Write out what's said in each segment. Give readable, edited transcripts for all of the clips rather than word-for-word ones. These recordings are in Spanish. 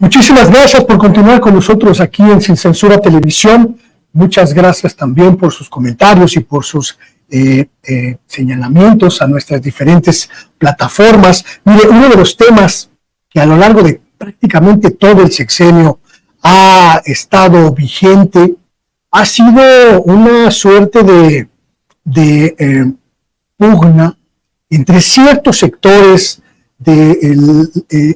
Muchísimas gracias por continuar con nosotros aquí en Sin Censura Televisión. Muchas gracias también por sus comentarios y por sus señalamientos a nuestras diferentes plataformas. Mire, uno de los temas que a lo largo de prácticamente todo el sexenio ha estado vigente ha sido una suerte de pugna entre ciertos sectores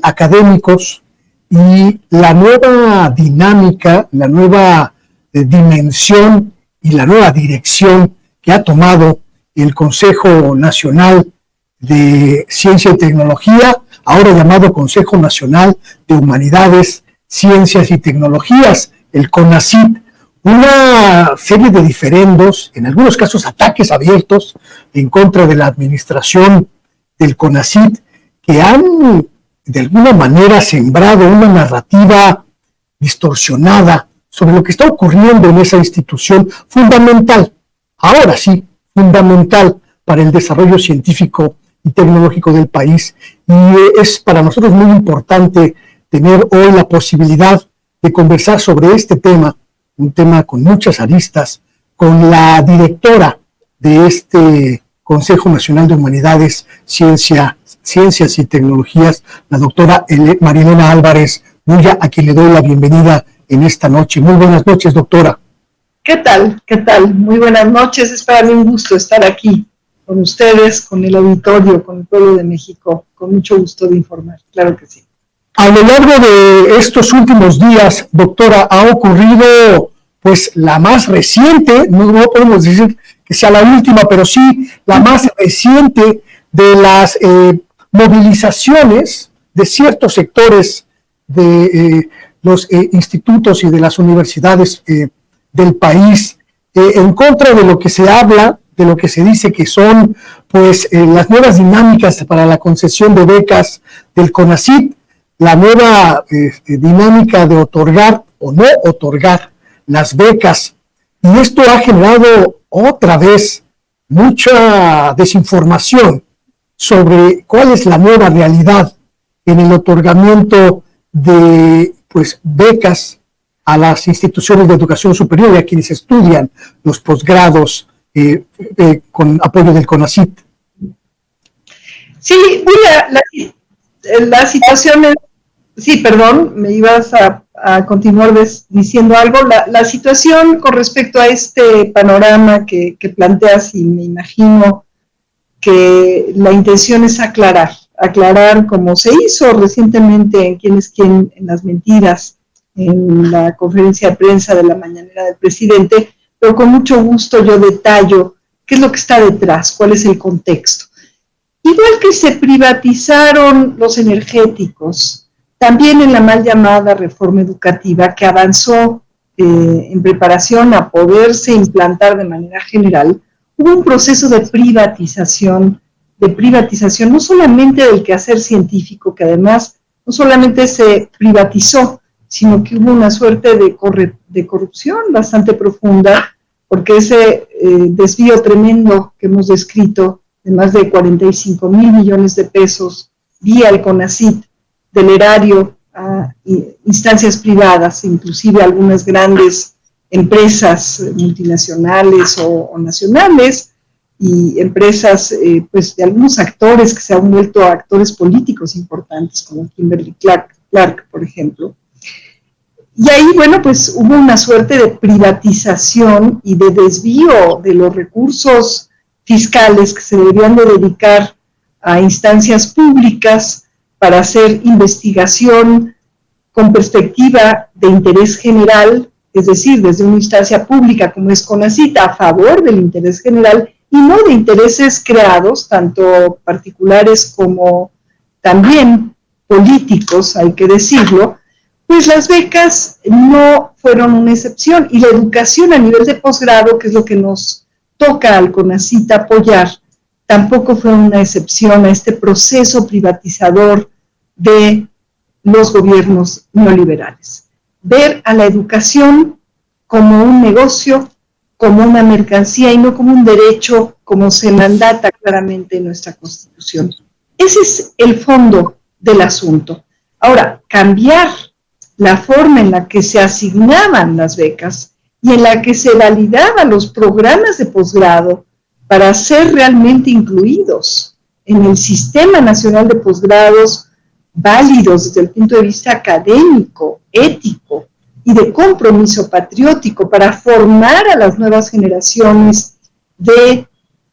académicos y la nueva dinámica, la nueva dimensión y la nueva dirección que ha tomado el Consejo Nacional de Ciencia y Tecnología, ahora llamado Consejo Nacional de Humanidades, Ciencias y Tecnologías, el CONACYT. Una serie de diferendos, en algunos casos ataques abiertos en contra de la administración del CONACYT, que han de alguna manera sembrado una narrativa distorsionada sobre lo que está ocurriendo en esa institución fundamental, ahora sí, fundamental para el desarrollo científico y tecnológico del país. Y es para nosotros muy importante tener hoy la posibilidad de conversar sobre este tema, un tema con muchas aristas, con la directora de este Consejo Nacional de Humanidades, Ciencias y Tecnologías, la doctora Marilena Álvarez Bulla, a quien le doy la bienvenida en esta noche. Muy buenas noches, doctora. ¿Qué tal? ¿Qué tal? Muy buenas noches. Es para mí un gusto estar aquí con ustedes, con el auditorio, con el pueblo de México. Con mucho gusto de informar, claro que sí. A lo largo de estos últimos días, doctora, ha ocurrido pues la más reciente, no podemos decir que sea la última, pero sí la más reciente de las movilizaciones de ciertos sectores de los institutos y de las universidades del país en contra de lo que se habla, de lo que se dice que son pues las nuevas dinámicas para la concesión de becas del CONACYT, la nueva dinámica de otorgar o no otorgar las becas. Y esto ha generado otra vez mucha desinformación sobre cuál es la nueva realidad en el otorgamiento de pues, becas a las instituciones de educación superior y a quienes estudian los posgrados con apoyo del CONACYT. Sí, la situación es... Sí, perdón, me ibas a continuar diciendo algo. La situación con respecto a este panorama que planteas, y me imagino que la intención es aclarar como se hizo recientemente en Quién es quién en las mentiras, en la conferencia de prensa de la mañanera del presidente, pero con mucho gusto yo detallo qué es lo que está detrás, cuál es el contexto. Igual que se privatizaron los energéticos, también en la mal llamada reforma educativa que avanzó en preparación a poderse implantar de manera general, hubo un proceso de privatización no solamente del quehacer científico, que además no solamente se privatizó, sino que hubo una suerte de corrupción bastante profunda, porque ese desvío tremendo que hemos descrito de más de 45 mil millones de pesos vía el CONACYT, del erario a instancias privadas, inclusive algunas grandes empresas multinacionales o nacionales, y empresas pues de algunos actores que se han vuelto actores políticos importantes, como Kimberly Clark, por ejemplo. Y ahí, bueno, pues hubo una suerte de privatización y de desvío de los recursos fiscales que se deberían de dedicar a instancias públicas para hacer investigación con perspectiva de interés general, es decir, desde una instancia pública como es CONACYT, a favor del interés general y no de intereses creados, tanto particulares como también políticos, hay que decirlo. Pues las becas no fueron una excepción, y la educación a nivel de posgrado, que es lo que nos toca al CONACYT apoyar, tampoco fue una excepción a este proceso privatizador de los gobiernos neoliberales. Ver a la educación como un negocio, como una mercancía y no como un derecho, como se mandata claramente en nuestra Constitución. Ese es el fondo del asunto. Ahora, cambiar la forma en la que se asignaban las becas y en la que se validaban los programas de posgrado para ser realmente incluidos en el Sistema Nacional de Posgrados, válidos desde el punto de vista académico, ético y de compromiso patriótico para formar a las nuevas generaciones de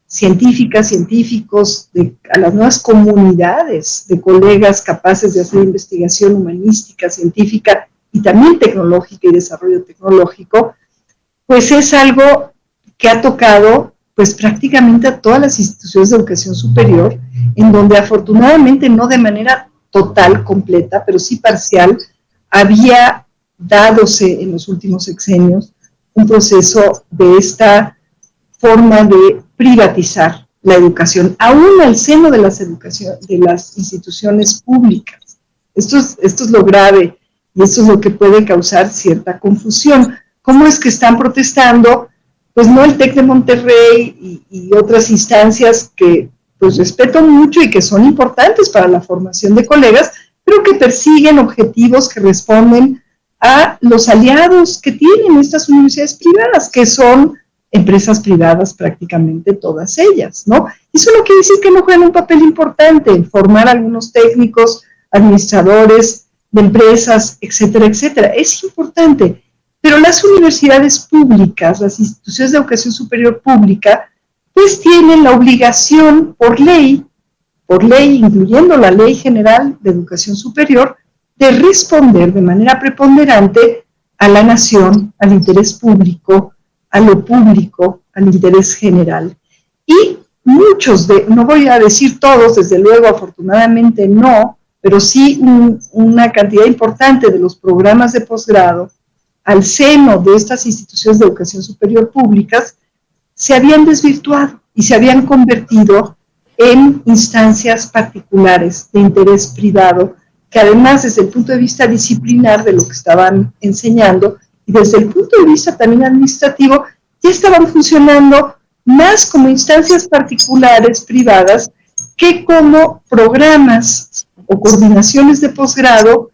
científicas, científicos, a las nuevas comunidades de colegas capaces de hacer investigación humanística, científica y también tecnológica y desarrollo tecnológico, pues es algo que ha tocado pues prácticamente a todas las instituciones de educación superior, en donde afortunadamente no de manera total, completa, pero sí parcial, había dadose en los últimos sexenios un proceso de esta forma de privatizar la educación, aún al seno de las instituciones públicas. Esto es lo grave y esto es lo que puede causar cierta confusión. ¿Cómo es que están protestando? Pues no el TEC de Monterrey y otras instancias que pues respeto mucho y que son importantes para la formación de colegas, pero que persiguen objetivos que responden a los aliados que tienen estas universidades privadas, que son empresas privadas prácticamente todas ellas, ¿no? Eso no quiere decir que no jueguen un papel importante en formar algunos técnicos, administradores de empresas, etcétera, etcétera. Es importante, pero las universidades públicas, las instituciones de educación superior pública, pues tienen la obligación por ley, incluyendo la Ley General de Educación Superior, de responder de manera preponderante a la nación, al interés público, a lo público, al interés general. Y muchos no voy a decir todos, desde luego, afortunadamente no, pero sí una cantidad importante de los programas de posgrado al seno de estas instituciones de educación superior públicas se habían desvirtuado y se habían convertido en instancias particulares de interés privado, que además desde el punto de vista disciplinar de lo que estaban enseñando y desde el punto de vista también administrativo, ya estaban funcionando más como instancias particulares privadas que como programas o coordinaciones de posgrado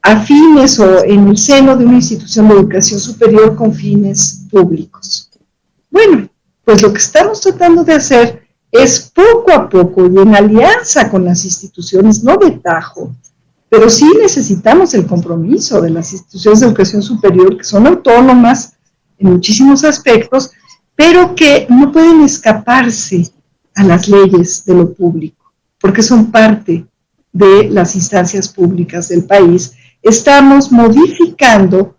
afines o en el seno de una institución de educación superior con fines públicos. Bueno, pues lo que estamos tratando de hacer es poco a poco y en alianza con las instituciones, no de tajo, pero sí necesitamos el compromiso de las instituciones de educación superior que son autónomas en muchísimos aspectos, pero que no pueden escaparse a las leyes de lo público, porque son parte de las instancias públicas del país. Estamos modificando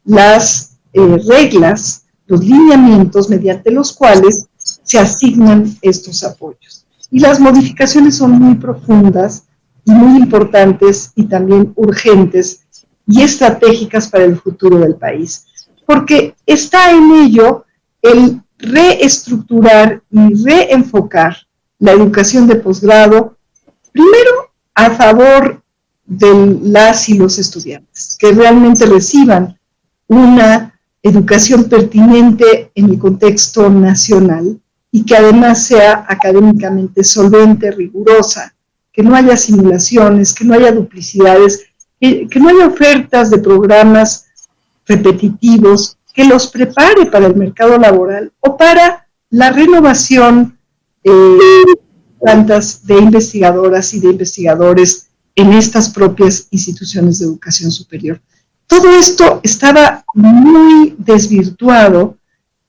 las reglas, los lineamientos mediante los cuales se asignan estos apoyos. Y las modificaciones son muy profundas y muy importantes y también urgentes y estratégicas para el futuro del país, porque está en ello el reestructurar y reenfocar la educación de posgrado, primero a favor de las y los estudiantes, que realmente reciban una educación pertinente en el contexto nacional y que además sea académicamente solvente, rigurosa, que no haya simulaciones, que no haya duplicidades, que no haya ofertas de programas repetitivos, que los prepare para el mercado laboral o para la renovación de plantas de investigadoras y de investigadores en estas propias instituciones de educación superior. Todo esto estaba muy desvirtuado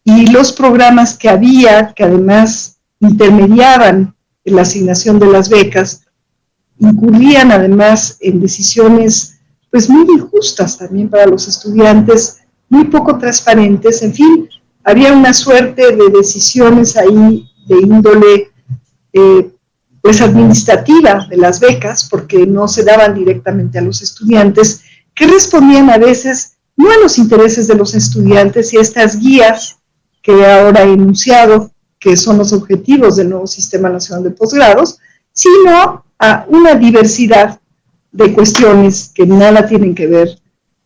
y los programas que había, que además intermediaban en la asignación de las becas, incurrían además en decisiones pues muy injustas también para los estudiantes, muy poco transparentes, en fin, había una suerte de decisiones ahí de índole pues administrativa de las becas, porque no se daban directamente a los estudiantes, que respondían a veces no a los intereses de los estudiantes y a estas guías que ahora he enunciado, que son los objetivos del nuevo Sistema Nacional de Posgrados, sino a una diversidad de cuestiones que nada tienen que ver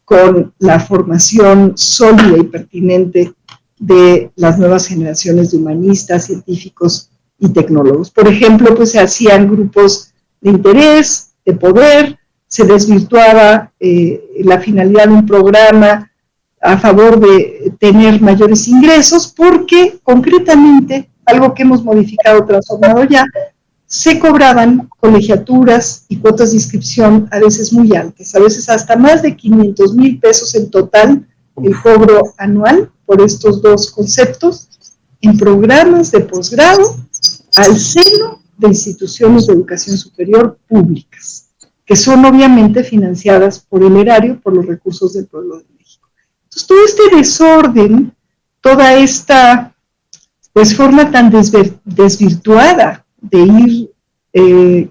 con la formación sólida y pertinente de las nuevas generaciones de humanistas, científicos y tecnólogos. Por ejemplo, pues se hacían grupos de interés, de poder, se desvirtuaba la finalidad de un programa a favor de tener mayores ingresos, porque concretamente, algo que hemos modificado, transformado ya, se cobraban colegiaturas y cuotas de inscripción a veces muy altas, a veces hasta más de 500,000 pesos en total el cobro anual por estos dos conceptos en programas de posgrado al seno de instituciones de educación superior públicas, que son obviamente financiadas por el erario, por los recursos del pueblo de México. Entonces, todo este desorden, toda esta pues forma tan desvirtuada de ir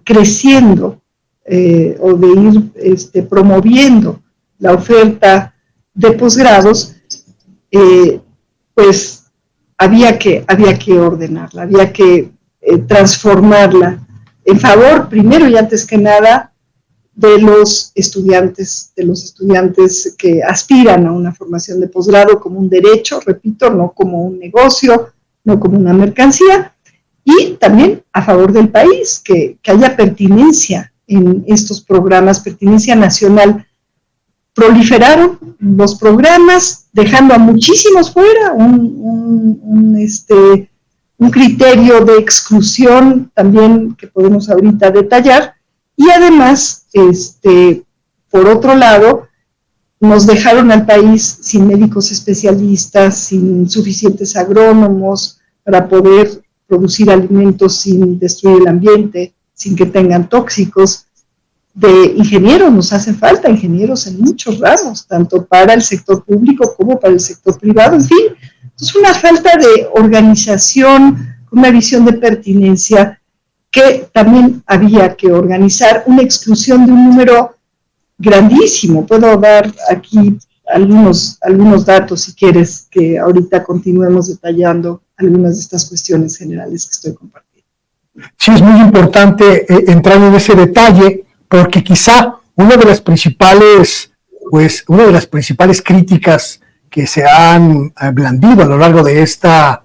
creciendo o de ir promoviendo la oferta de posgrados, pues había que ordenarla, había que transformarla en favor, primero y antes que nada, de los estudiantes que aspiran a una formación de posgrado como un derecho, repito, no como un negocio, no como una mercancía, y también a favor del país, que haya pertinencia en estos programas, pertinencia nacional. Proliferaron los programas, dejando a muchísimos fuera, un criterio de exclusión también que podemos ahorita detallar, y además, por otro lado, nos dejaron al país sin médicos especialistas, sin suficientes agrónomos para poder producir alimentos sin destruir el ambiente, sin que tengan tóxicos. De ingenieros, nos hacen falta ingenieros en muchos ramos, tanto para el sector público como para el sector privado, en fin. Entonces, una falta de organización, una visión de pertinencia que también había que organizar, una exclusión de un número grandísimo. Puedo dar aquí algunos datos, si quieres, que ahorita continuemos detallando algunas de estas cuestiones generales que estoy compartiendo. Sí, es muy importante entrar en ese detalle, porque quizá una de las principales críticas que se han blandido a lo largo de este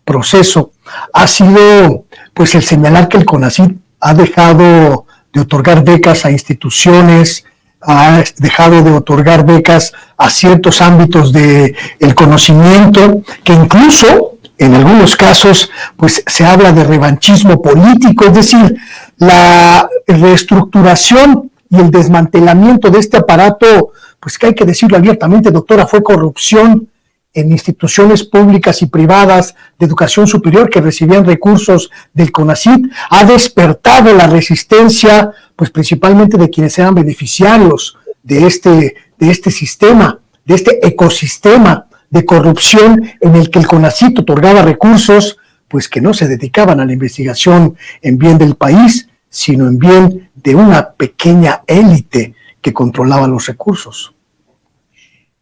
proceso ha sido pues el señalar que el CONACYT ha dejado de otorgar becas a instituciones, ha dejado de otorgar becas a ciertos ámbitos del conocimiento, que incluso en algunos casos pues se habla de revanchismo político, es decir, la reestructuración y el desmantelamiento de este aparato, pues que hay que decirlo abiertamente, doctora, fue corrupción en instituciones públicas y privadas de educación superior que recibían recursos del CONACYT, ha despertado la resistencia, pues principalmente de quienes eran beneficiarios de este sistema, de este ecosistema de corrupción en el que el CONACYT otorgaba recursos, pues que no se dedicaban a la investigación en bien del país, sino en bien de una pequeña élite que controlaba los recursos.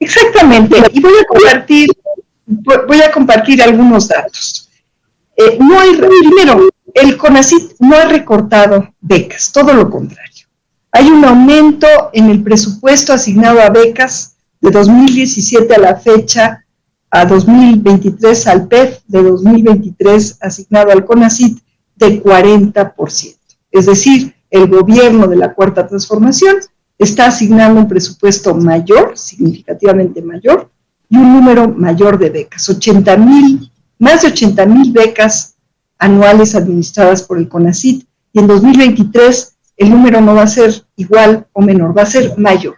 Exactamente, y voy a compartir algunos datos. Primero, el CONACYT no ha recortado becas, todo lo contrario. Hay un aumento en el presupuesto asignado a becas de 2017 a la fecha, a 2023 al PEF, de 2023 asignado al CONACYT, de 40%. Es decir, el gobierno de la Cuarta Transformación está asignando un presupuesto mayor, significativamente mayor, y un número mayor de becas, más de 80,000 becas anuales administradas por el CONACYT, y en 2023 el número no va a ser igual o menor, va a ser mayor.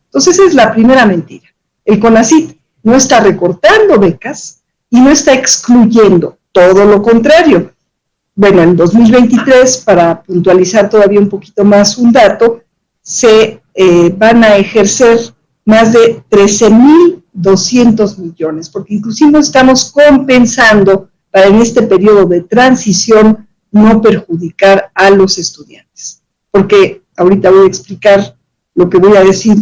Entonces, esa es la primera mentira. El CONACYT no está recortando becas y no está excluyendo, todo lo contrario. Bueno, en 2023, para puntualizar todavía un poquito más un dato, se van a ejercer más de 13,200 millones, porque inclusive estamos compensando para en este periodo de transición no perjudicar a los estudiantes. Porque ahorita voy a explicar lo que voy a decir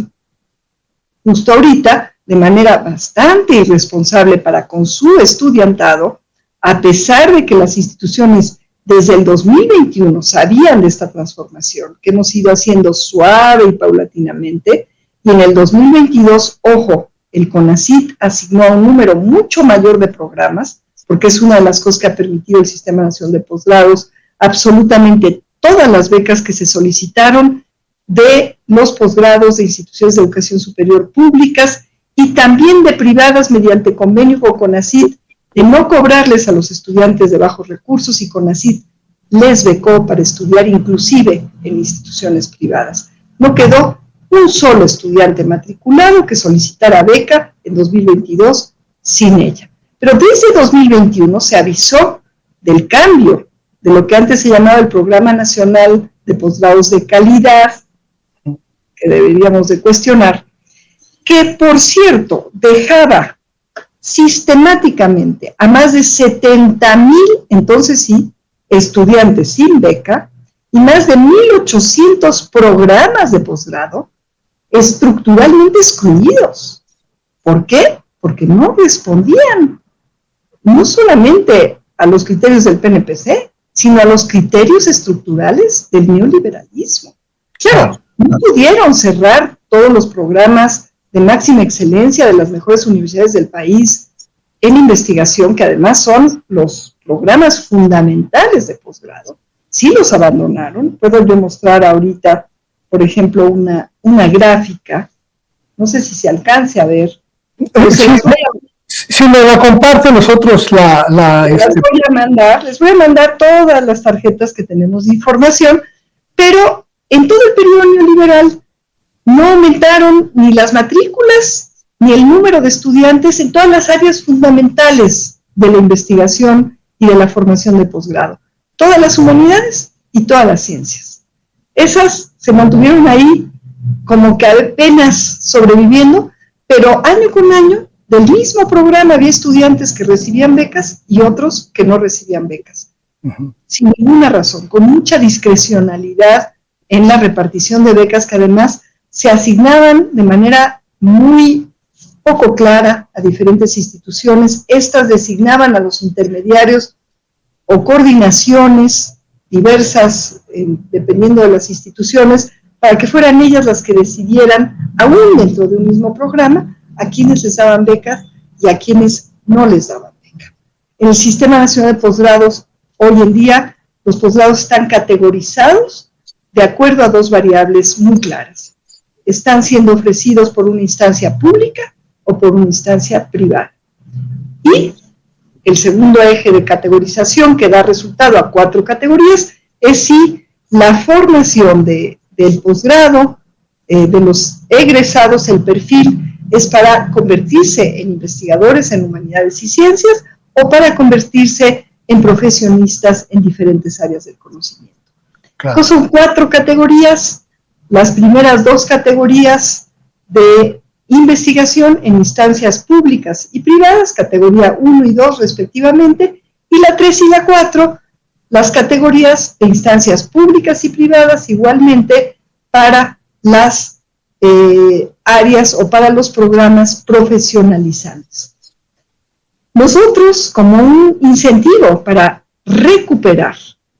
justo ahorita, de manera bastante irresponsable para con su estudiantado, a pesar de que las instituciones desde el 2021 sabían de esta transformación, que hemos ido haciendo suave y paulatinamente, y en el 2022, ojo, el CONACYT asignó un número mucho mayor de programas, porque es una de las cosas que ha permitido el Sistema Nacional de Posgrados, absolutamente todas las becas que se solicitaron de los posgrados de instituciones de educación superior públicas y también de privadas mediante convenio con CONACYT, de no cobrarles a los estudiantes de bajos recursos, y CONACYT les becó para estudiar inclusive en instituciones privadas. No quedó un solo estudiante matriculado que solicitara beca en 2022 sin ella. Pero desde 2021 se avisó del cambio de lo que antes se llamaba el Programa Nacional de Posgrados de Calidad, que deberíamos de cuestionar, que por cierto dejaba sistemáticamente a más de 70,000, entonces sí, estudiantes sin beca y más de 1,800 programas de posgrado estructuralmente excluidos. ¿Por qué? Porque no respondían no solamente a los criterios del PNPC, sino a los criterios estructurales del neoliberalismo. Claro, no pudieron cerrar todos los programas de máxima excelencia de las mejores universidades del país en investigación, que además son los programas fundamentales de posgrado. Sí los abandonaron. Puedo yo mostrar ahorita, por ejemplo, una gráfica, no sé si se alcance a ver. Si me la comparte nosotros les voy a mandar todas las tarjetas que tenemos de información, pero en todo el periodo neoliberal no aumentaron ni las matrículas ni el número de estudiantes en todas las áreas fundamentales de la investigación y de la formación de posgrado. Todas las humanidades y todas las ciencias. Esas se mantuvieron ahí como que apenas sobreviviendo, pero año con año del mismo programa había estudiantes que recibían becas y otros que no recibían becas. Sin ninguna razón, con mucha discrecionalidad en la repartición de becas que además se asignaban de manera muy poco clara a diferentes instituciones. Estas designaban a los intermediarios o coordinaciones diversas, dependiendo de las instituciones, para que fueran ellas las que decidieran, aún dentro de un mismo programa, a quienes les daban becas y a quienes no les daban beca. En el Sistema Nacional de Posgrados, hoy en día, los posgrados están categorizados de acuerdo a dos variables muy claras. Están siendo ofrecidos por una instancia pública o por una instancia privada. Y el segundo eje de categorización, que da resultado a 4 categorías, es si la formación del posgrado, de los egresados, el perfil es para convertirse en investigadores en humanidades y ciencias o para convertirse en profesionistas en diferentes áreas del conocimiento. Claro. Entonces son 4 categorías, las primeras 2 categorías de investigación en instancias públicas y privadas, categoría 1 y 2 respectivamente, y la 3 y la 4, las categorías de instancias públicas y privadas igualmente para las áreas o para los programas profesionalizantes. Nosotros, como un incentivo para recuperar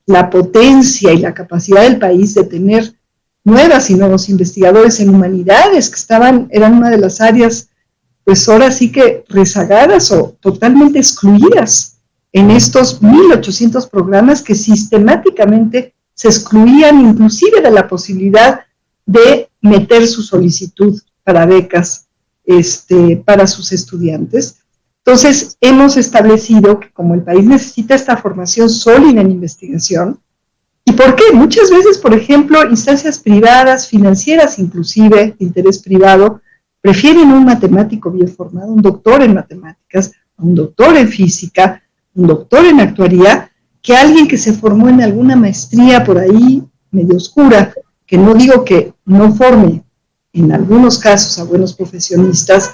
la potencia y la capacidad del país de tener nuevas y nuevos investigadores en humanidades que eran una de las áreas, pues ahora sí que rezagadas o totalmente excluidas en estos 1,800 programas que sistemáticamente se excluían inclusive de la posibilidad de meter su solicitud para becas para sus estudiantes. Entonces, hemos establecido que como el país necesita esta formación sólida en investigación, ¿y por qué? Muchas veces, por ejemplo, instancias privadas, financieras inclusive, de interés privado, prefieren un matemático bien formado, un doctor en matemáticas, un doctor en física, un doctor en actuaría, que alguien que se formó en alguna maestría por ahí medio oscura, que no digo que no forme en algunos casos a buenos profesionistas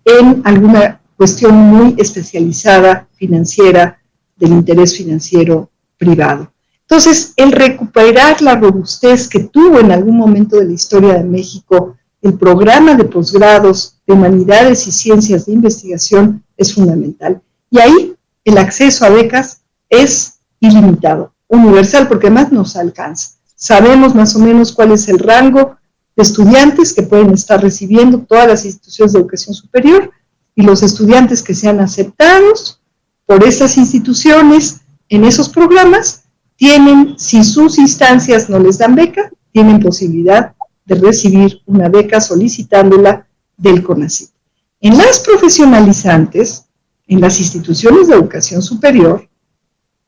en alguna cuestión muy especializada, financiera, del interés financiero privado. Entonces, el recuperar la robustez que tuvo en algún momento de la historia de México el programa de posgrados de humanidades y ciencias de investigación es fundamental. Y ahí el acceso a becas es ilimitado, universal, porque además nos alcanza. Sabemos más o menos cuál es el rango de estudiantes que pueden estar recibiendo todas las instituciones de educación superior y los estudiantes que sean aceptados por estas instituciones en esos programas si sus instancias no les dan beca, tienen posibilidad de recibir una beca solicitándola del CONACYT. En las profesionalizantes, en las instituciones de educación superior,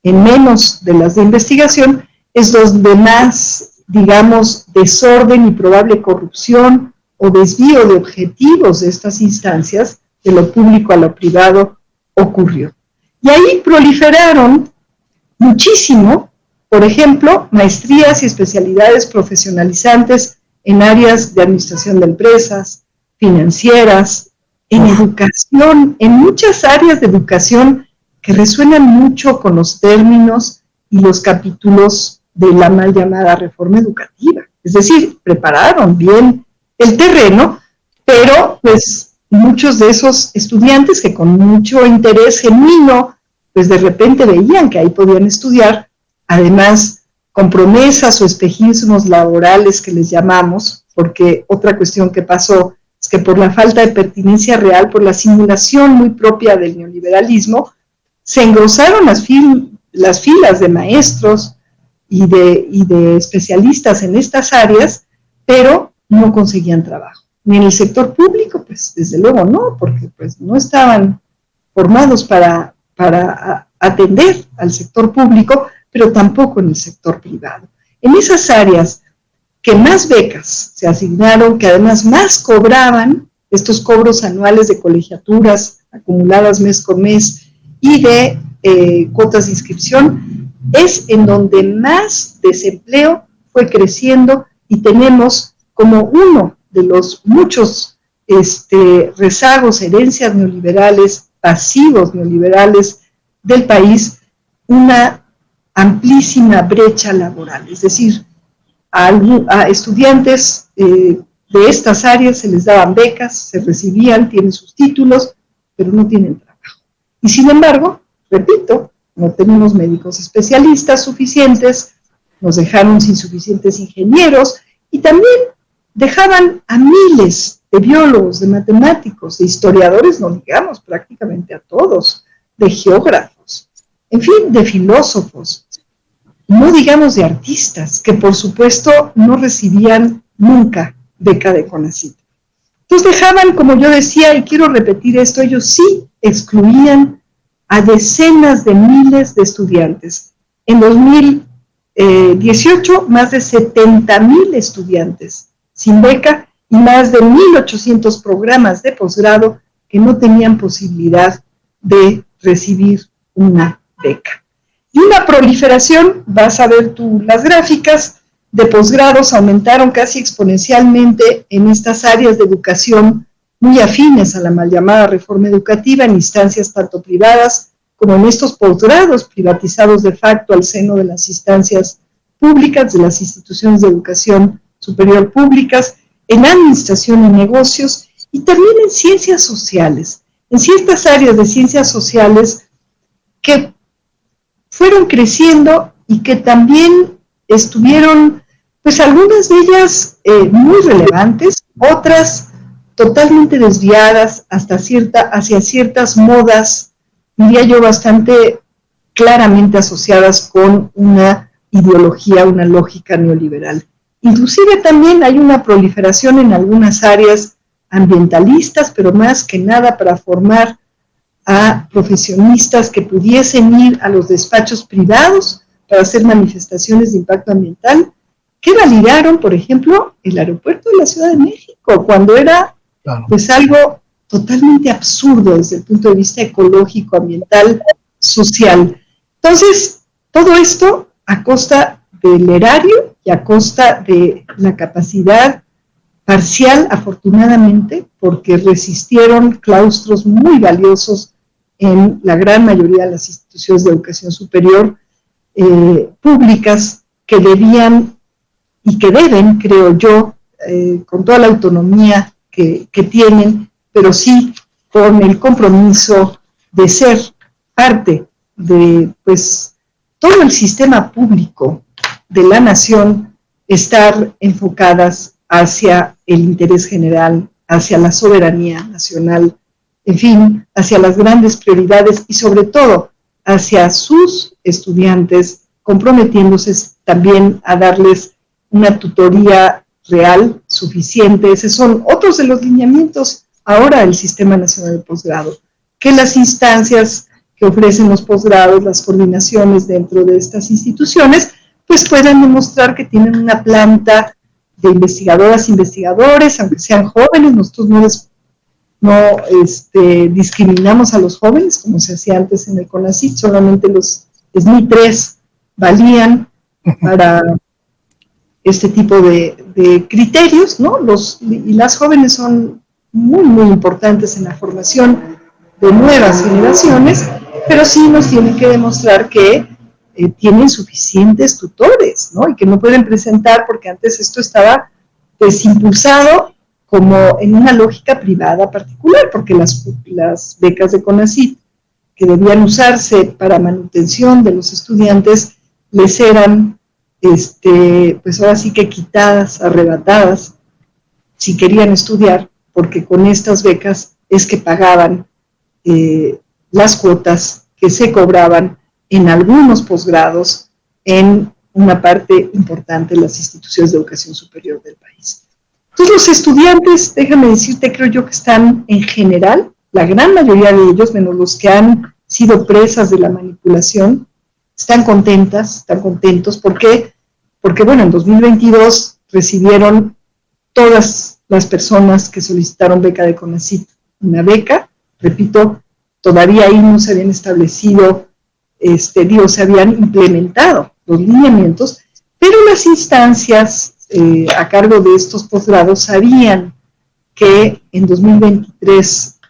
en menos de las de investigación, es donde más, digamos, desorden y probable corrupción o desvío de objetivos de estas instancias, de lo público a lo privado, ocurrió. Y ahí proliferaron muchísimo, por ejemplo, maestrías y especialidades profesionalizantes en áreas de administración de empresas, financieras, en educación, en muchas áreas de educación que resuenan mucho con los términos y los capítulos de la mal llamada reforma educativa. Es decir, prepararon bien el terreno, pero pues muchos de esos estudiantes que con mucho interés genuino, pues de repente veían que ahí podían estudiar, además con promesas o espejismos laborales que les llamamos, porque otra cuestión que pasó es que por la falta de pertinencia real, por la simulación muy propia del neoliberalismo, se engrosaron las filas de maestros y de especialistas en estas áreas, pero no conseguían trabajo. Ni en el sector público, pues desde luego no, porque pues no estaban formados para atender al sector público, pero tampoco en el sector privado. En esas áreas que más becas se asignaron, que además más cobraban, estos cobros anuales de colegiaturas acumuladas mes con mes y de cuotas de inscripción, es en donde más desempleo fue creciendo y tenemos como uno de los muchos rezagos, herencias neoliberales, pasivos neoliberales del país, una amplísima brecha laboral. Es decir, a estudiantes de estas áreas se les daban becas, se recibían, tienen sus títulos, pero no tienen trabajo. Y sin embargo, repito, no tenemos médicos especialistas suficientes, nos dejaron sin suficientes ingenieros y también dejaban a miles de biólogos, de matemáticos, de historiadores, no digamos prácticamente a todos, de geógrafos, en fin, de filósofos, no digamos de artistas, que por supuesto no recibían nunca beca de CONACYT. Entonces dejaban, como yo decía, y quiero repetir esto, ellos sí excluían a decenas de miles de estudiantes. En 2018, más de 70,000 estudiantes sin beca y más de 1,800 programas de posgrado que no tenían posibilidad de recibir una beca. Y una proliferación, vas a ver tú las gráficas, de posgrados aumentaron casi exponencialmente en estas áreas de educación muy afines a la mal llamada reforma educativa, en instancias tanto privadas como en estos posgrados privatizados de facto al seno de las instancias públicas, de las instituciones de educación superior públicas, en administración y negocios, y también en ciencias sociales, en ciertas áreas de ciencias sociales que fueron creciendo y que también estuvieron, pues algunas de ellas muy relevantes, otras totalmente desviadas hacia ciertas modas, diría yo, bastante claramente asociadas con una ideología, una lógica neoliberal. Inclusive también hay una proliferación en algunas áreas ambientalistas, pero más que nada para formar a profesionistas que pudiesen ir a los despachos privados para hacer manifestaciones de impacto ambiental, que validaron, por ejemplo, el aeropuerto de la Ciudad de México, cuando era pues algo totalmente absurdo desde el punto de vista ecológico, ambiental, social. Entonces, todo esto a costa del erario y a costa de la capacidad parcial, afortunadamente, porque resistieron claustros muy valiosos en la gran mayoría de las instituciones de educación superior públicas, que debían y que deben, creo yo, con toda la autonomía que tienen, pero sí con el compromiso de ser parte de pues todo el sistema público de la nación, estar enfocadas hacia el interés general, hacia la soberanía nacional, en fin, hacia las grandes prioridades y sobre todo hacia sus estudiantes comprometiéndose también a darles una tutoría real, suficiente. Esos son otros de los lineamientos ahora del Sistema Nacional de Posgrado, que las instancias que ofrecen los posgrados, las coordinaciones dentro de estas instituciones, pues puedan demostrar que tienen una planta de investigadoras, investigadores, aunque sean jóvenes. Nosotros no discriminamos a los jóvenes, como se hacía antes en el CONACYT, solamente los SNI 3 valían para este tipo de criterios, ¿no? Y las jóvenes son muy, muy importantes en la formación de nuevas generaciones, pero sí nos tienen que demostrar que tienen suficientes tutores, ¿no? Y que no pueden presentar, porque antes esto estaba desimpulsado como en una lógica privada particular, porque las becas de CONACYT, que debían usarse para manutención de los estudiantes, les eran, pues ahora sí que quitadas, arrebatadas, si querían estudiar, porque con estas becas es que pagaban las cuotas que se cobraban en algunos posgrados en una parte importante de las instituciones de educación superior del país. Entonces los estudiantes, déjame decirte, creo yo que están en general, la gran mayoría de ellos, menos los que han sido presas de la manipulación, están contentos. ¿Por qué? Porque, bueno, en 2022 recibieron todas las personas que solicitaron beca de CONACYT una beca. Repito, todavía ahí no se habían establecido, se habían implementado los lineamientos, pero las instancias a cargo de estos posgrados sabían que en 2023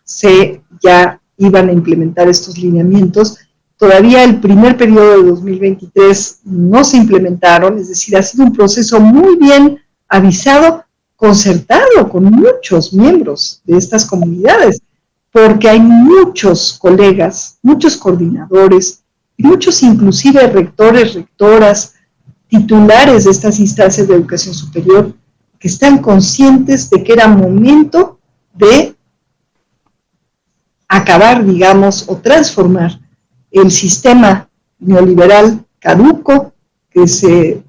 ya iban a implementar estos lineamientos. Todavía el primer periodo de 2023 no se implementaron, es decir, ha sido un proceso muy bien avisado, concertado con muchos miembros de estas comunidades, porque hay muchos colegas, muchos coordinadores, y muchos inclusive rectores, rectoras, titulares de estas instancias de educación superior, que están conscientes de que era momento de acabar, digamos, o transformar el sistema neoliberal caduco que se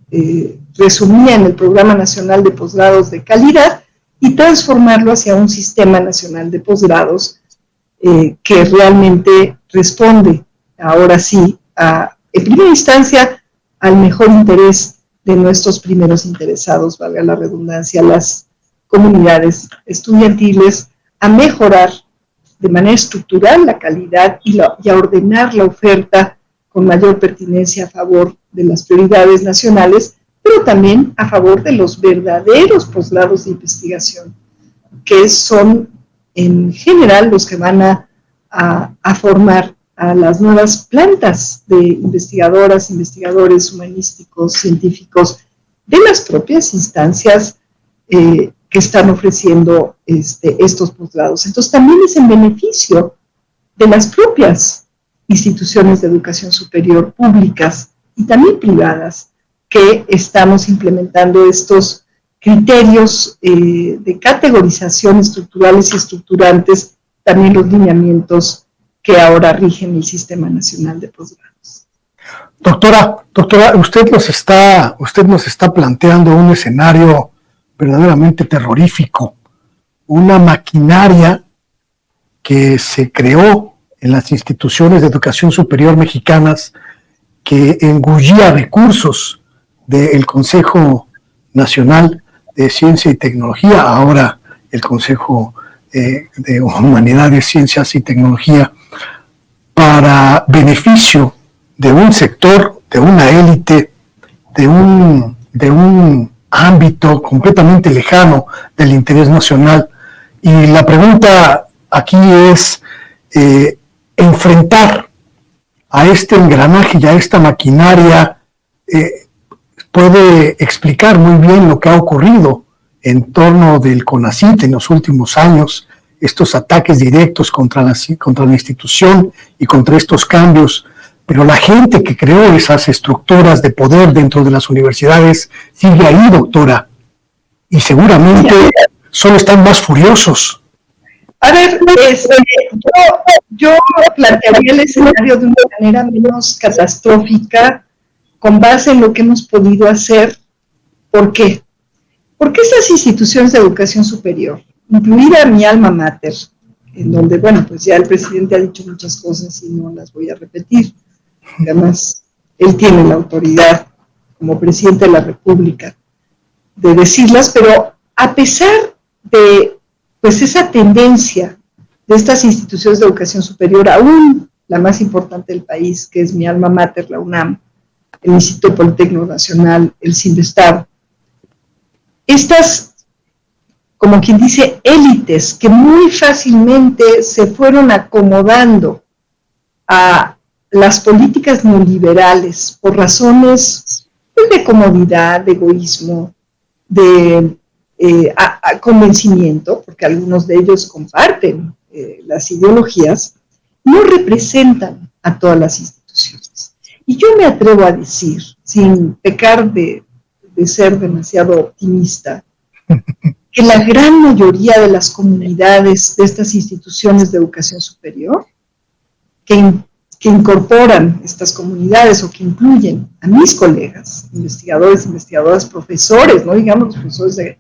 resumía en el Programa Nacional de Posgrados de Calidad y transformarlo hacia un sistema nacional de posgrados que realmente responde, ahora sí, en primera instancia, al mejor interés de nuestros primeros interesados, valga la redundancia, las comunidades estudiantiles, a mejorar de manera estructural la calidad y a ordenar la oferta con mayor pertinencia a favor de las prioridades nacionales, pero también a favor de los verdaderos posgrados de investigación, que son en general los que van a formar a las nuevas plantas de investigadoras, investigadores humanísticos, científicos, de las propias instancias que están ofreciendo estos posgrados. Entonces también es en beneficio de las propias instituciones de educación superior públicas y también privadas que estamos implementando estos criterios de categorización estructurales y estructurantes, también los lineamientos que ahora rigen el Sistema Nacional de Posgrados. Doctora, usted nos está planteando un escenario verdaderamente terrorífico, una maquinaria que se creó en las instituciones de educación superior mexicanas que engullía recursos del Consejo Nacional de Ciencia y Tecnología, ahora el Consejo de Humanidades, Ciencias y Tecnología, para beneficio de un sector, de una élite, de un ámbito completamente lejano del interés nacional. Y la pregunta aquí es enfrentar a este engranaje y a esta maquinaria. Puede explicar muy bien lo que ha ocurrido en torno del CONACYT en los últimos años, estos ataques directos contra la institución y contra estos cambios, pero la gente que creó esas estructuras de poder dentro de las universidades sigue ahí, doctora, y seguramente solo están más furiosos. A ver, yo plantearía el escenario de una manera menos catastrófica con base en lo que hemos podido hacer. ¿Por qué? Porque estas instituciones de educación superior, incluida mi alma mater, en donde, bueno, pues ya el presidente ha dicho muchas cosas y no las voy a repetir, además él tiene la autoridad como presidente de la República de decirlas, pero a pesar de pues esa tendencia de estas instituciones de educación superior, aún la más importante del país, que es mi alma mater, la UNAM, el Instituto Politécnico Nacional, el CINVESTAB, estas, como quien dice, élites que muy fácilmente se fueron acomodando a las políticas neoliberales por razones de comodidad, de egoísmo, de convencimiento, porque algunos de ellos comparten las ideologías, no representan a todas las instituciones. Y yo me atrevo a decir, sin pecar de ser demasiado optimista, que la gran mayoría de las comunidades de estas instituciones de educación superior, que incorporan estas comunidades o que incluyen a mis colegas, investigadores, investigadoras, profesores, no digamos los profesores de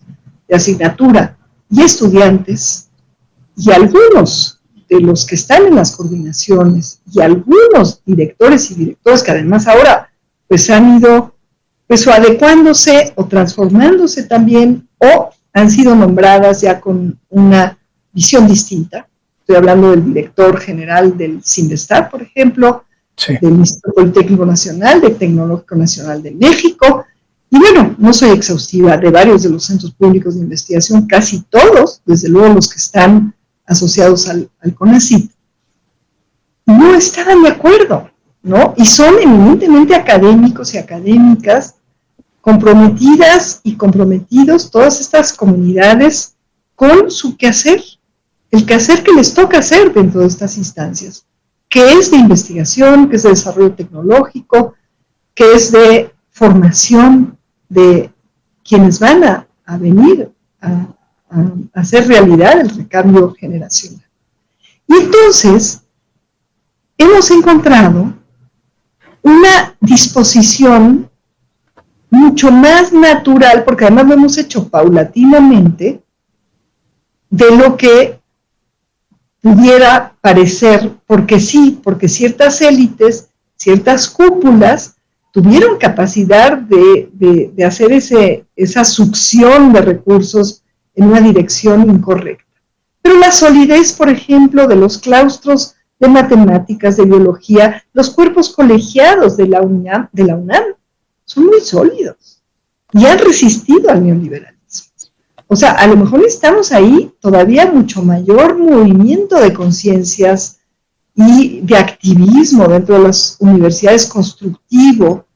asignatura, y estudiantes, y algunos de los que están en las coordinaciones, y algunos directores y directoras que además ahora pues han ido pues o adecuándose o transformándose también, o han sido nombradas ya con una visión distinta. Estoy hablando del director general del CINVESTAB, por ejemplo, sí, del Instituto Politécnico Nacional, del Tecnológico Nacional de México, y bueno, no soy exhaustiva, de varios de los centros públicos de investigación, casi todos, desde luego los que están asociados al CONACYT, no estaban de acuerdo, ¿no? Y son eminentemente académicos y académicas, comprometidas y comprometidos todas estas comunidades con su quehacer, el quehacer que les toca hacer dentro de estas instancias, que es de investigación, que es de desarrollo tecnológico, que es de formación de quienes van a venir a hacer realidad el recambio generacional. Y entonces hemos encontrado una disposición mucho más natural, porque además lo hemos hecho paulatinamente, de lo que pudiera parecer, porque sí, porque ciertas élites, ciertas cúpulas, tuvieron capacidad de hacer esa succión de recursos en una dirección incorrecta. Pero la solidez, por ejemplo, de los claustros de matemáticas, de biología, los cuerpos colegiados de la UNAM, son muy sólidos y han resistido al neoliberalismo. O sea, a lo mejor estamos ahí todavía mucho mayor movimiento de conciencias y de activismo dentro de las universidades constructivo,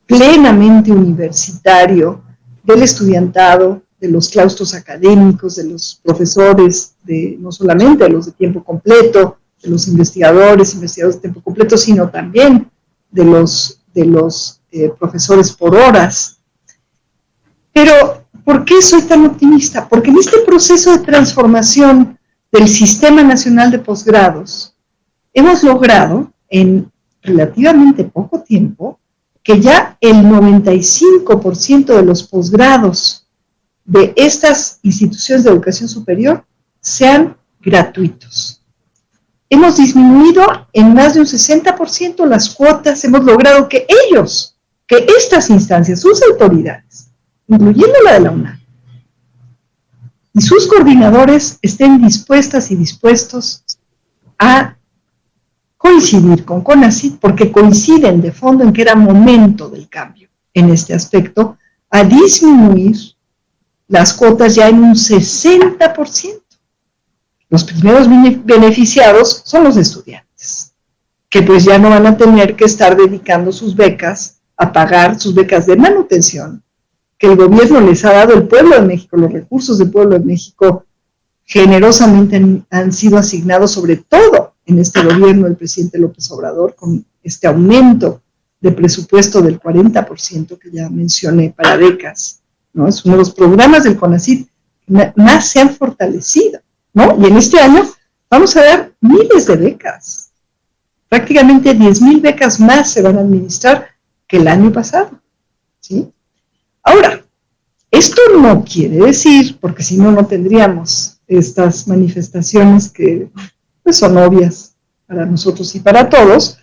plenamente universitario, del estudiantado, de los claustros académicos, de los profesores, no solamente de los de tiempo completo, de los investigadores de tiempo completo, sino también de los profesores por horas. Pero, ¿por qué soy tan optimista? Porque en este proceso de transformación del Sistema Nacional de Posgrados, hemos logrado en relativamente poco tiempo que ya el 95% de los posgrados de estas instituciones de educación superior sean gratuitos. Hemos disminuido en más de un 60% las cuotas, hemos logrado que estas instancias, sus autoridades, incluyendo la de la UNAM, y sus coordinadores estén dispuestas y dispuestos a coincidir con CONACYT, porque coinciden de fondo en que era momento del cambio en este aspecto, a disminuir las cuotas ya en un 60%. Los primeros beneficiados son los estudiantes, que pues ya no van a tener que estar dedicando sus becas a pagar sus becas de manutención, que el gobierno les ha dado el pueblo de México, los recursos del pueblo de México generosamente han sido asignados, sobre todo en este gobierno del presidente López Obrador, con este aumento de presupuesto del 40% que ya mencioné para becas, ¿no? Es uno de los programas del CONACYT que más se han fortalecido, ¿no? Y en este año vamos a dar miles de becas. prácticamente 10,000 becas más se van a administrar que el año pasado, ¿sí? Ahora, esto no quiere decir, porque si no, no tendríamos estas manifestaciones que pues, son obvias para nosotros y para todos,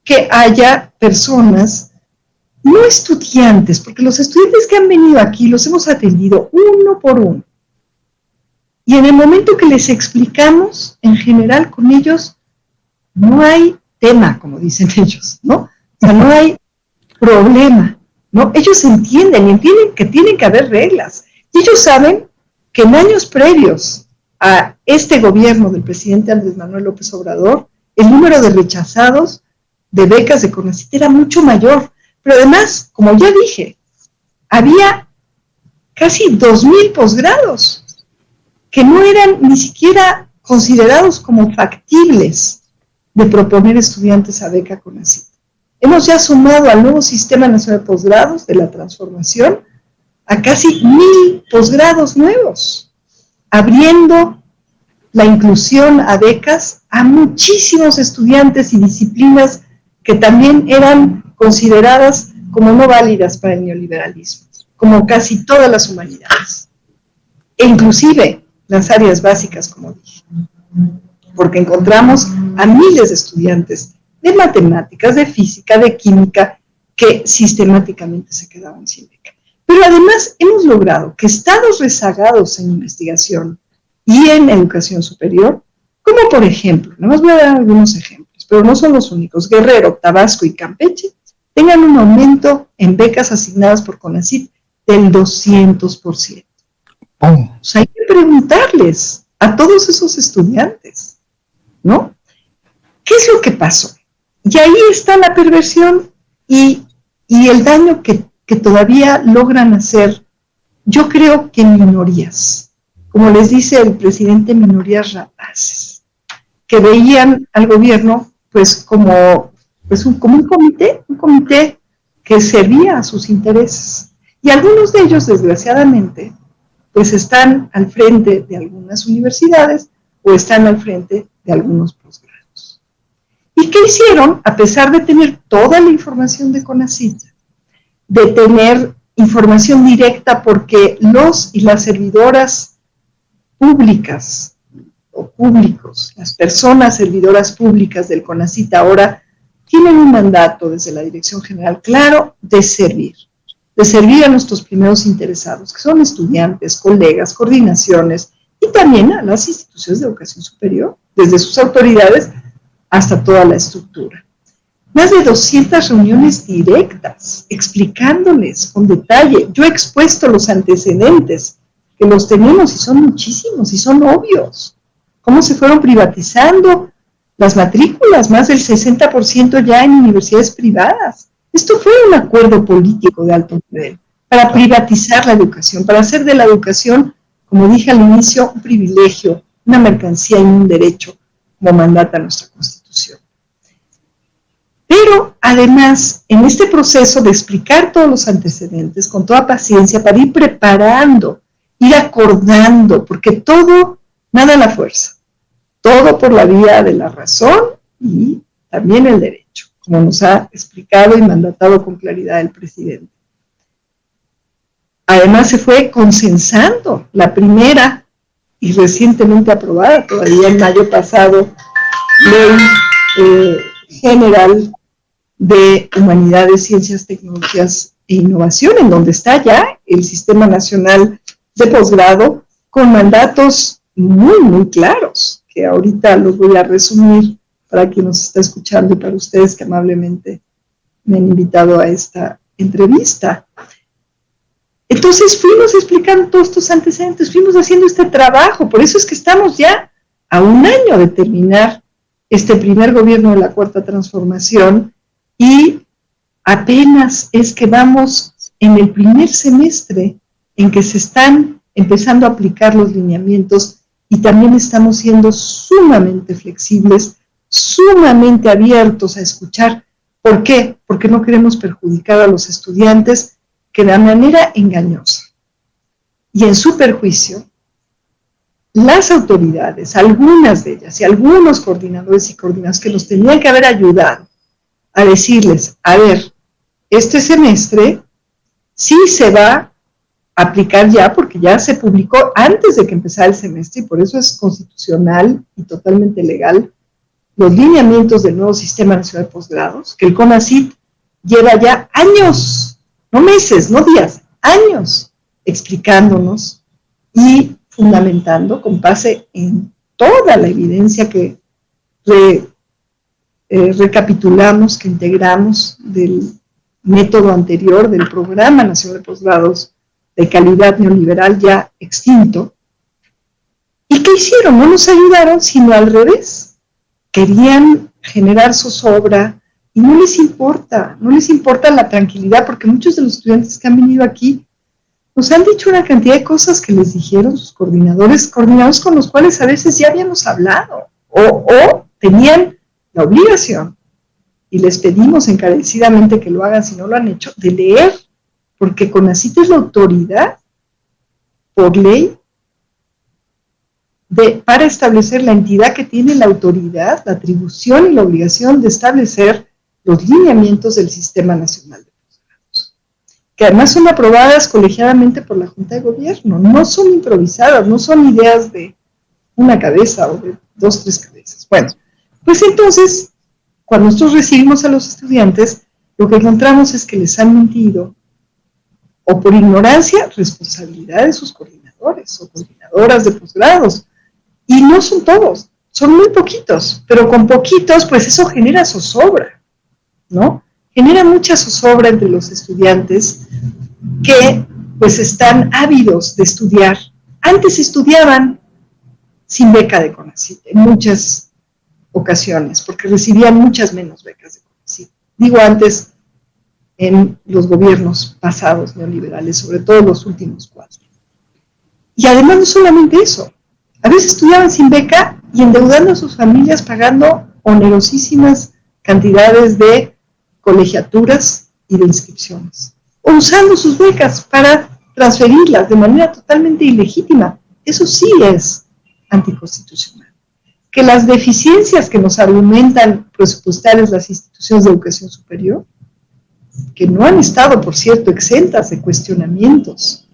que haya personas, no estudiantes, porque los estudiantes que han venido aquí los hemos atendido uno por uno. Y en el momento que les explicamos, en general con ellos, no hay tema, como dicen ellos, ¿no? O sea, no hay problema, ¿no? Ellos entienden y entienden que tienen que haber reglas. Y ellos saben que en años previos a este gobierno del presidente Andrés Manuel López Obrador, el número de rechazados de becas de CONACYT era mucho mayor. Pero además, como ya dije, había casi 2,000 posgrados que no eran ni siquiera considerados como factibles de proponer estudiantes a beca CONACYT. Hemos ya sumado al nuevo Sistema Nacional de Posgrados de la Transformación a casi 1,000 posgrados nuevos, abriendo la inclusión a becas a muchísimos estudiantes y disciplinas que también eran consideradas como no válidas para el neoliberalismo, como casi todas las humanidades, e inclusive las áreas básicas, como dije, porque encontramos a miles de estudiantes de matemáticas, de física, de química, que sistemáticamente se quedaban sin beca. Pero además hemos logrado que estados rezagados en investigación y en educación superior, como por ejemplo, nada más voy a dar algunos ejemplos, pero no son los únicos, Guerrero, Tabasco y Campeche, tengan un aumento en becas asignadas por CONACYT del 200%. O sea, hay que preguntarles a todos esos estudiantes, ¿no? ¿Qué es lo que pasó? Y ahí está la perversión y el daño que todavía logran hacer, yo creo que minorías, como les dice el presidente, minorías rapaces, que veían al gobierno pues como un comité que servía a sus intereses. Y algunos de ellos, desgraciadamente, pues están al frente de algunas universidades o están al frente de algunos posgrados. ¿Y qué hicieron? A pesar de tener toda la información de CONACYT, de tener información directa, porque los y las servidoras públicas o públicos, las personas servidoras públicas del CONACYT ahora tienen un mandato desde la Dirección General claro de servir a nuestros primeros interesados, que son estudiantes, colegas, coordinaciones y también a las instituciones de educación superior, desde sus autoridades hasta toda la estructura. Más de 200 reuniones directas, explicándoles con detalle. Yo he expuesto los antecedentes, que los tenemos y son muchísimos y son obvios. Cómo se fueron privatizando las matrículas, más del 60% ya en universidades privadas. Esto fue un acuerdo político de alto nivel para privatizar la educación, para hacer de la educación, como dije al inicio, un privilegio, una mercancía y un derecho, como mandata nuestra Constitución. Pero además, en este proceso de explicar todos los antecedentes con toda paciencia para ir preparando, ir acordando, porque todo, nada a la fuerza, todo por la vía de la razón y también el derecho, como nos ha explicado y mandatado con claridad el presidente. Además se fue consensando la primera y recientemente aprobada, todavía en mayo pasado, Ley General de Humanidades, Ciencias, Tecnologías e Innovación, en donde está ya el Sistema Nacional de Posgrado con mandatos muy, muy claros, que ahorita los voy a resumir para quien nos está escuchando y para ustedes que amablemente me han invitado a esta entrevista. Entonces fuimos explicando todos estos antecedentes, fuimos haciendo este trabajo, por eso es que estamos ya a un año de terminar este primer gobierno de la Cuarta Transformación y apenas es que vamos en el primer semestre en que se están empezando a aplicar los lineamientos y también estamos siendo sumamente flexibles, sumamente abiertos a escuchar. ¿Por qué? Porque no queremos perjudicar a los estudiantes que de manera engañosa y en su perjuicio las autoridades, algunas de ellas y algunos coordinadores y coordinadoras que nos tenían que haber ayudado a decirles, a ver, este semestre sí se va a aplicar ya, porque ya se publicó antes de que empezara el semestre y por eso es constitucional y totalmente legal, los lineamientos del nuevo Sistema Nacional de Posgrados, que el CONACYT lleva ya años, no meses, no días, años, explicándonos y fundamentando con base en toda la evidencia que recapitulamos, que integramos del método anterior del Programa Nacional de Posgrados de Calidad Neoliberal ya extinto. ¿Y qué hicieron? No nos ayudaron, sino al revés. Querían generar zozobra y no les importa la tranquilidad, porque muchos de los estudiantes que han venido aquí nos han dicho una cantidad de cosas que les dijeron sus coordinadores con los cuales a veces ya habíamos hablado o tenían la obligación, y les pedimos encarecidamente que lo hagan si no lo han hecho, de leer, porque CONACYT es la autoridad por ley para establecer la entidad que tiene la autoridad, la atribución y la obligación de establecer los lineamientos del Sistema Nacional de Posgrados, que además son aprobadas colegiadamente por la Junta de Gobierno, no son improvisadas, no son ideas de una cabeza o de 2, 3 cabezas. Bueno, pues entonces, cuando nosotros recibimos a los estudiantes, lo que encontramos es que les han mentido, o por ignorancia, responsabilidad de sus coordinadores o coordinadoras de posgrados. Y no son todos, son muy poquitos, pero con poquitos, pues eso genera zozobra, ¿no? Genera mucha zozobra entre los estudiantes que, pues, están ávidos de estudiar. Antes estudiaban sin beca de CONACYT, en muchas ocasiones, porque recibían muchas menos becas de CONACYT. Digo antes, en los gobiernos pasados neoliberales, sobre todo los últimos 4. Y además no solamente eso, a veces estudiaban sin beca y endeudando a sus familias, pagando onerosísimas cantidades de colegiaturas y de inscripciones, o usando sus becas para transferirlas de manera totalmente ilegítima. Eso sí es anticonstitucional. Que las deficiencias que nos argumentan presupuestarias las instituciones de educación superior, que no han estado, por cierto, exentas de cuestionamientos,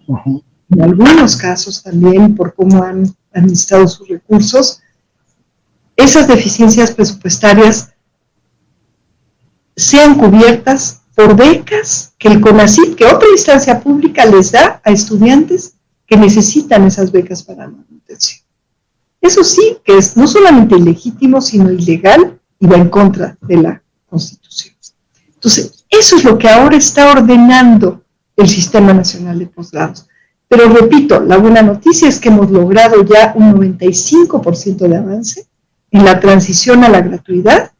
en algunos casos también por cómo han administrado sus recursos, esas deficiencias presupuestarias sean cubiertas por becas que el CONACYT, que otra instancia pública, les da a estudiantes que necesitan esas becas para manutención. Eso sí, que es no solamente ilegítimo, sino ilegal y va en contra de la Constitución. Entonces, eso es lo que ahora está ordenando el Sistema Nacional de Posgrados. Pero repito, la buena noticia es que hemos logrado ya un 95% de avance en la transición a la gratuidad,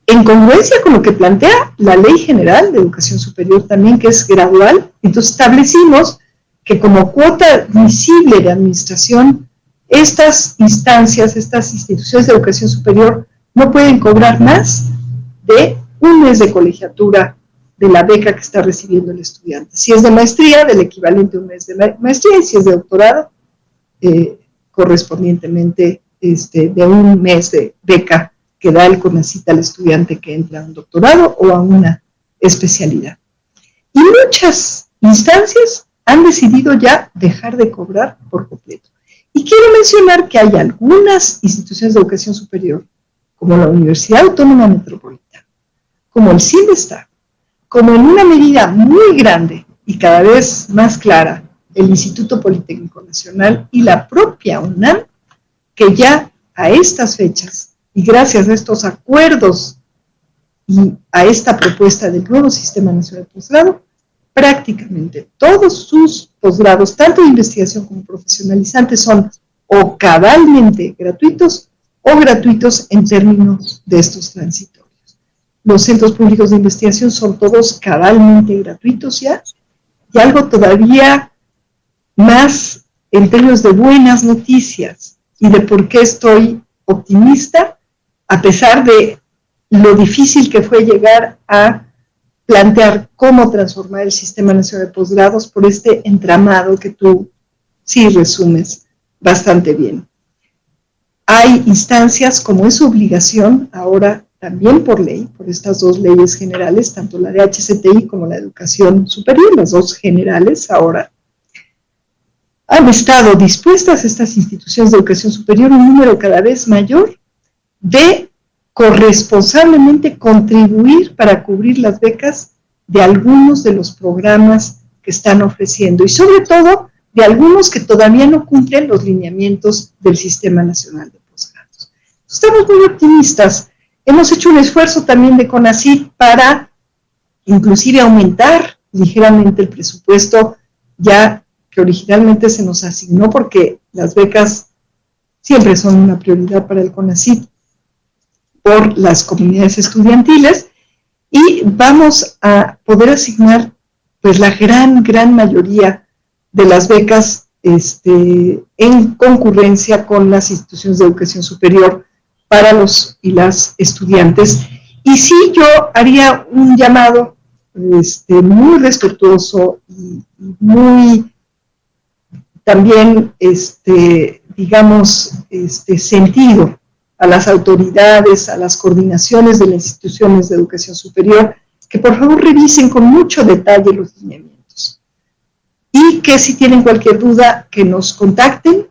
en congruencia con lo que plantea la Ley General de Educación Superior también, que es gradual. Entonces establecimos que como cuota visible de administración, estas instancias, estas instituciones de educación superior no pueden cobrar más de un mes de colegiatura de la beca que está recibiendo el estudiante. Si es de maestría, del equivalente a un mes de maestría, y si es de doctorado, correspondientemente de un mes de beca que da el CONACYT al estudiante que entra a un doctorado o a una especialidad. Y muchas instancias han decidido ya dejar de cobrar por completo. Y quiero mencionar que hay algunas instituciones de educación superior, como la Universidad Autónoma Metropolitana, como el CINDESTAR, como en una medida muy grande y cada vez más clara, el Instituto Politécnico Nacional y la propia UNAM, que ya a estas fechas, y gracias a estos acuerdos y a esta propuesta del nuevo Sistema Nacional de Posgrado, prácticamente todos sus posgrados, tanto de investigación como profesionalizantes, son o cabalmente gratuitos o gratuitos en términos de estos transitorios. Los centros públicos de investigación son todos cabalmente gratuitos ya, y algo todavía más en términos de buenas noticias y de por qué estoy optimista, a pesar de lo difícil que fue llegar a plantear cómo transformar el Sistema Nacional de Posgrados por este entramado que tú sí resumes bastante bien. Hay instancias, como es su obligación ahora también por ley, por estas dos leyes generales, tanto la de HCTI como la de educación superior, las dos generales ahora, han estado dispuestas estas instituciones de educación superior un número cada vez mayor de corresponsablemente contribuir para cubrir las becas de algunos de los programas que están ofreciendo y sobre todo de algunos que todavía no cumplen los lineamientos del Sistema Nacional de Posgrados. Estamos muy optimistas. Hemos hecho un esfuerzo también de CONACYT para inclusive aumentar ligeramente el presupuesto ya que originalmente se nos asignó porque las becas siempre son una prioridad para el CONACYT por las comunidades estudiantiles y vamos a poder asignar pues la gran mayoría de las becas en concurrencia con las instituciones de educación superior para los y las estudiantes. Y sí, yo haría un llamado muy respetuoso y muy también, digamos, sentido a las autoridades, a las coordinaciones de las instituciones de educación superior, que por favor revisen con mucho detalle los lineamientos. Y que si tienen cualquier duda, que nos contacten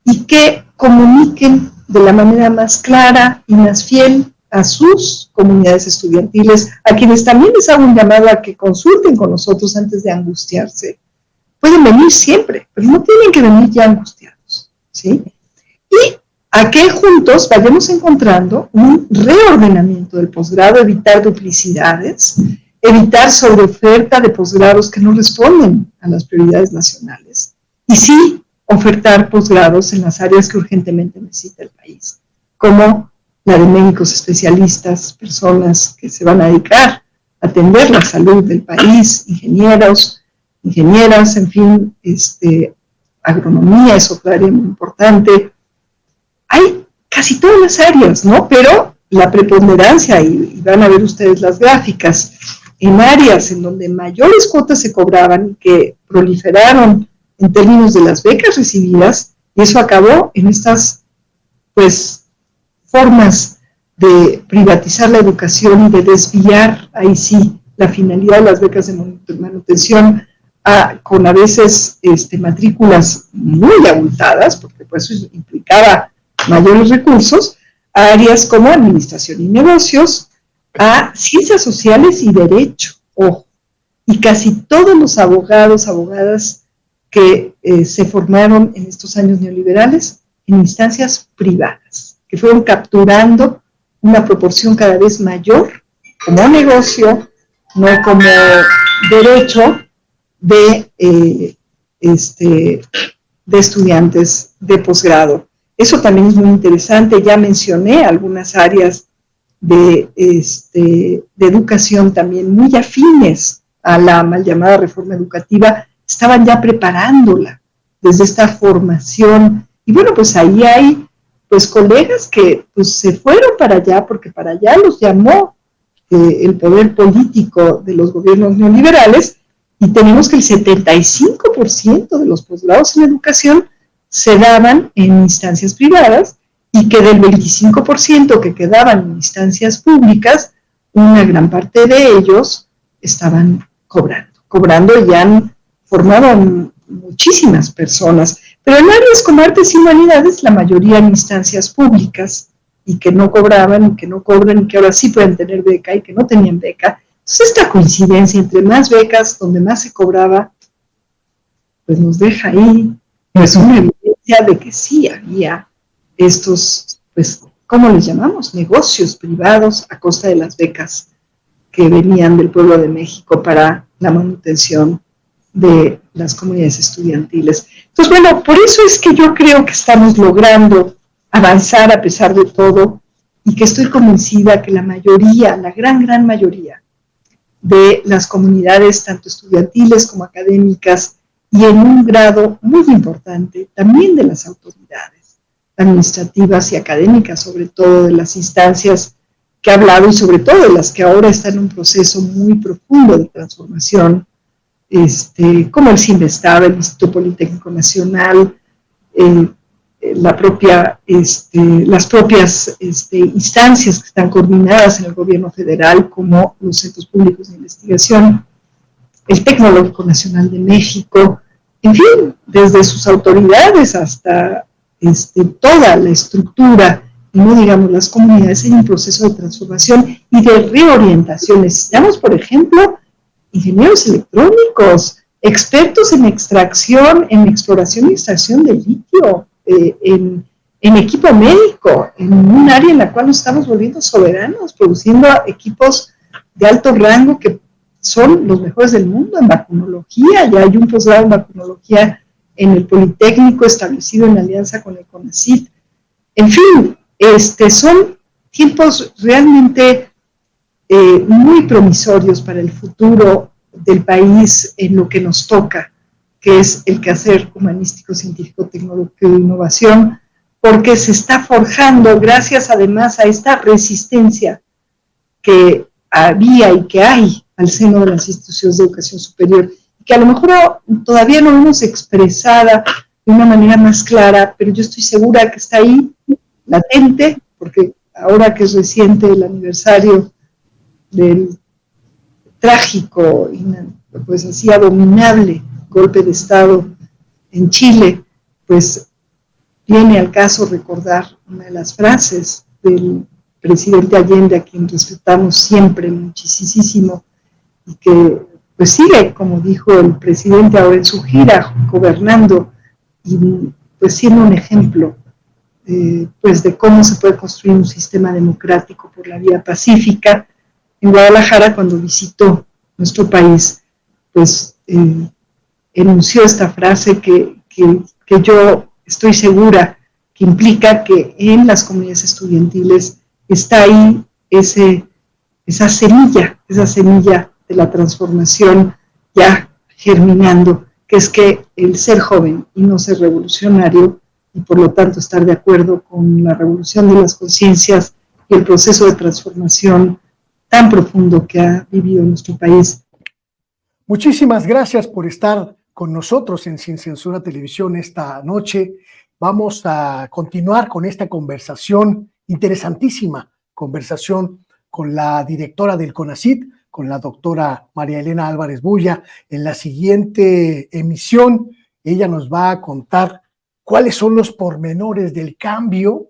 y que comuniquen de la manera más clara y más fiel a sus comunidades estudiantiles, a quienes también les hago un llamado a que consulten con nosotros antes de angustiarse. Pueden venir siempre, pero no tienen que venir ya angustiados, ¿sí? Y a que juntos vayamos encontrando un reordenamiento del posgrado, evitar duplicidades, evitar sobreoferta de posgrados que no responden a las prioridades nacionales, y sí ofertar posgrados en las áreas que urgentemente necesita el país, como la de médicos especialistas, personas que se van a dedicar a atender la salud del país, ingenieros, ingenieras, en fin, agronomía es otra área muy importante. Hay casi todas las áreas, ¿no? Pero la preponderancia, y van a ver ustedes las gráficas, en áreas en donde mayores cuotas se cobraban y que proliferaron en términos de las becas recibidas, y eso acabó en estas, pues, formas de privatizar la educación y de desviar, ahí sí, la finalidad de las becas de manutención con a veces matrículas muy abultadas, porque pues eso implicaba mayores recursos, a áreas como administración y negocios, a ciencias sociales y derecho, ojo, y casi todos los abogados, abogadas que se formaron en estos años neoliberales en instancias privadas, que fueron capturando una proporción cada vez mayor como negocio, no como derecho de estudiantes de posgrado. Eso también es muy interesante. Ya mencioné algunas áreas de educación también muy afines a la mal llamada reforma educativa, estaban ya preparándola desde esta formación. Y bueno, pues ahí hay pues colegas que pues se fueron para allá porque para allá los llamó el poder político de los gobiernos neoliberales, y tenemos que el 75% de los posgrados en educación se daban en instancias privadas y que del 25% que quedaban en instancias públicas, una gran parte de ellos estaban cobrando y han formado muchísimas personas. Pero en áreas como artes y humanidades, la mayoría en instancias públicas y que no cobraban y que no cobran y que ahora sí pueden tener beca y que no tenían beca. Entonces esta coincidencia entre más becas, donde más se cobraba, pues nos deja ahí pues una evidencia de que sí había estos, pues, ¿cómo les llamamos? Negocios privados a costa de las becas que venían del pueblo de México para la manutención de las comunidades estudiantiles. Entonces, bueno, por eso es que yo creo que estamos logrando avanzar a pesar de todo y que estoy convencida que la mayoría, la gran mayoría de las comunidades, tanto estudiantiles como académicas, y en un grado muy importante también de las autoridades administrativas y académicas, sobre todo de las instancias que he hablado y sobre todo de las que ahora están en un proceso muy profundo de transformación, como el CIMBESTAB, el Instituto Politécnico Nacional, las propias instancias que están coordinadas en el gobierno federal, como los centros públicos de investigación, el Tecnológico Nacional de México, en fin, desde sus autoridades hasta toda la estructura, y no digamos las comunidades, hay un proceso de transformación y de reorientación. Necesitamos, por ejemplo, ingenieros electrónicos, expertos en extracción, en exploración y extracción de litio, en equipo médico, en un área en la cual nos estamos volviendo soberanos, produciendo equipos de alto rango que son los mejores del mundo en vacunología. Ya hay un posgrado en vacunología en el Politécnico establecido en alianza con el CONACYT. En fin, son tiempos realmente muy promisorios para el futuro del país en lo que nos toca, que es el quehacer humanístico, científico, tecnológico de innovación, porque se está forjando gracias además a esta resistencia que había y que hay al seno de las instituciones de educación superior, que a lo mejor todavía no hemos expresada de una manera más clara, pero yo estoy segura que está ahí, latente, porque ahora que es reciente el aniversario del trágico y pues así abominable golpe de Estado en Chile, pues viene al caso recordar una de las frases del presidente Allende, a quien respetamos siempre muchísimo, y que pues sigue, como dijo el presidente ahora en su gira, gobernando y pues siendo un ejemplo pues de cómo se puede construir un sistema democrático por la vía pacífica. En Guadalajara, cuando visitó nuestro país, pues enunció esta frase que yo estoy segura que implica que en las comunidades estudiantiles está ahí esa semilla de la transformación ya germinando, que es que el ser joven y no ser revolucionario, y por lo tanto estar de acuerdo con la revolución de las conciencias y el proceso de transformación tan profundo que ha vivido nuestro país. Muchísimas gracias por estar con nosotros en Sin Censura Televisión esta noche. Vamos a continuar con esta conversación, interesantísima conversación con la directora del CONACYT, con la doctora María Elena Álvarez Bulla. En la siguiente emisión, ella nos va a contar cuáles son los pormenores del cambio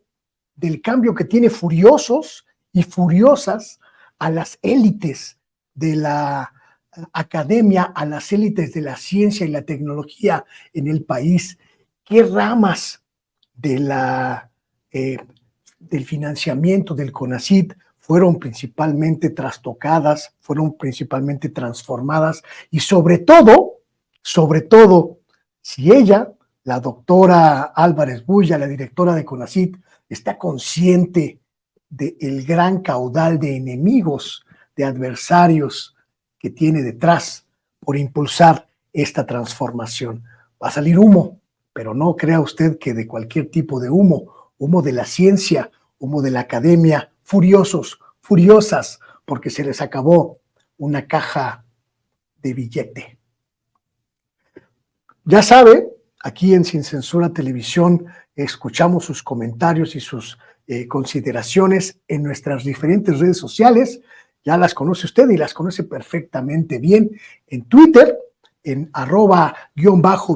que tiene furiosos y furiosas a las élites de la academia, a las élites de la ciencia y la tecnología en el país. ¿Qué ramas del financiamiento del CONACYT fueron principalmente trastocadas, fueron principalmente transformadas? Y sobre todo, si ella, la doctora Álvarez Bulla, la directora de CONACYT, está consciente del gran caudal de enemigos, de adversarios que tiene detrás por impulsar esta transformación. Va a salir humo, pero no crea usted que de cualquier tipo de humo de la ciencia, humo de la academia, furiosos, furiosas, porque se les acabó una caja de billete. Ya sabe, aquí en Sin Censura Televisión escuchamos sus comentarios y sus consideraciones en nuestras diferentes redes sociales. Ya las conoce usted y las conoce perfectamente bien. En Twitter, en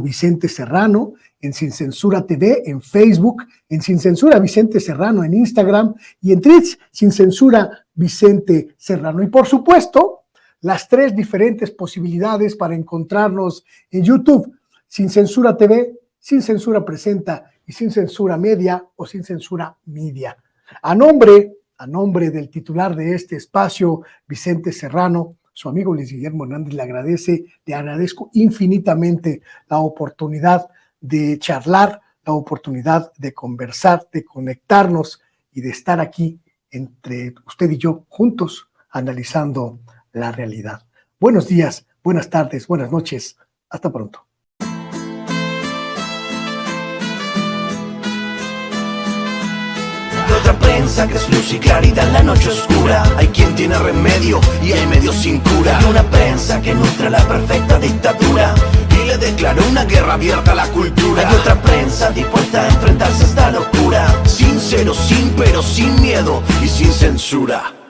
@Vicente Serrano, en Sin Censura TV, en Facebook, en Sin Censura Vicente Serrano, en Instagram, y en Threads, Sin Censura Vicente Serrano. Y por supuesto, las 3 diferentes posibilidades para encontrarnos en YouTube: Sin Censura TV, Sin Censura Presenta y Sin Censura Media o Sin Censura Media. A nombre del titular de este espacio, Vicente Serrano, su amigo Luis Guillermo Hernández le agradezco infinitamente la oportunidad de charlar, la oportunidad de conversar, de conectarnos y de estar aquí entre usted y yo juntos analizando la realidad. Buenos días, buenas tardes, buenas noches. Hasta pronto. Otra prensa que es luz y claridad en la noche oscura. Hay quien tiene remedio y hay medios sin cura. Hay una prensa que nutre la perfecta dictadura y le declaró una guerra abierta a la cultura. Hay otra prensa dispuesta a enfrentarse a esta locura, sincero, sin pero, sin miedo y sin censura.